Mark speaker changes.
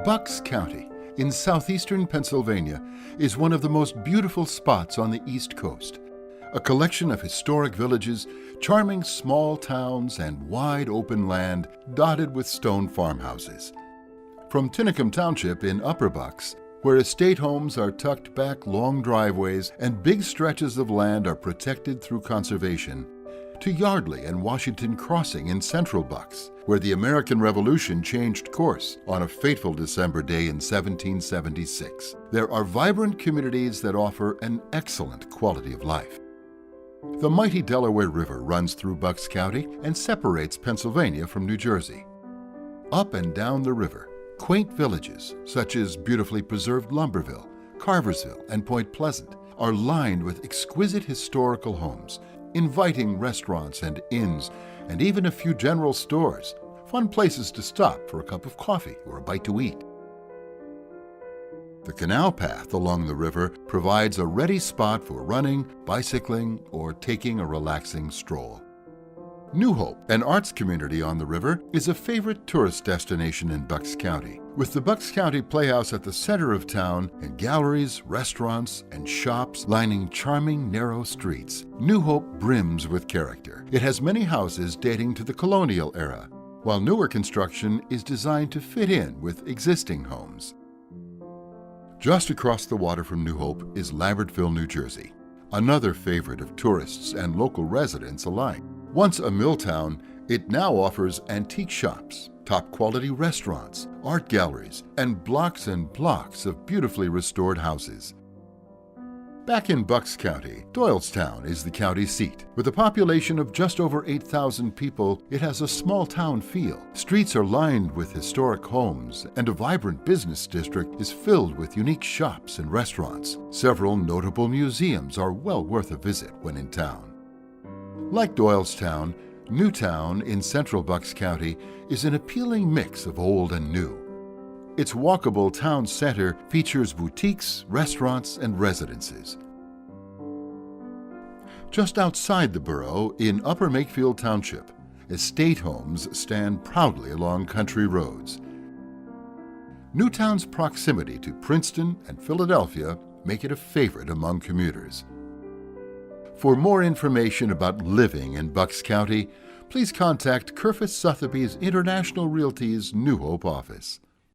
Speaker 1: Bucks County in southeastern Pennsylvania is one of the most beautiful spots on the East Coast. A collection of historic villages, charming small towns, and wide open land dotted with stone farmhouses. From Tinicum Township in Upper Bucks, where estate homes are tucked back long driveways and big stretches of land are protected through conservation, to Yardley and Washington Crossing in Central Bucks, where the American Revolution changed course on a fateful December day in 1776. There are vibrant communities that offer an excellent quality of life. The mighty Delaware River runs through Bucks County and separates Pennsylvania from New Jersey. Up and down the river, quaint villages such as beautifully preserved Lumberville, Carversville, and Point Pleasant are lined with exquisite historical homes, inviting restaurants and inns, and even a few general stores, fun places to stop for a cup of coffee or a bite to eat. The canal path along the river provides a ready spot for running, bicycling, or taking a relaxing stroll. New Hope, an arts community on the river, is a favorite tourist destination in Bucks County, with the Bucks County Playhouse at the center of town and galleries, restaurants, and shops lining charming, narrow streets. New Hope brims with character. It has many houses dating to the colonial era, while newer construction is designed to fit in with existing homes. Just across the water from New Hope is Lambertville, New Jersey, another favorite of tourists and local residents alike. Once a mill town, it now offers antique shops, top-quality restaurants, art galleries, and blocks of beautifully restored houses. Back in Bucks County, Doylestown is the county seat. With a population of just over 8,000 people, it has a small-town feel. Streets are lined with historic homes, and a vibrant business district is filled with unique shops and restaurants. Several notable museums are well worth a visit when in town. Like Doylestown, Newtown in central Bucks County is an appealing mix of old and new. Its walkable town center features boutiques, restaurants, and residences. Just outside the borough, in Upper Makefield Township, estate homes stand proudly along country roads. Newtown's proximity to Princeton and Philadelphia make it a favorite among commuters. For more information about living in Bucks County, please contact Kerfis Sotheby's International Realty's New Hope office.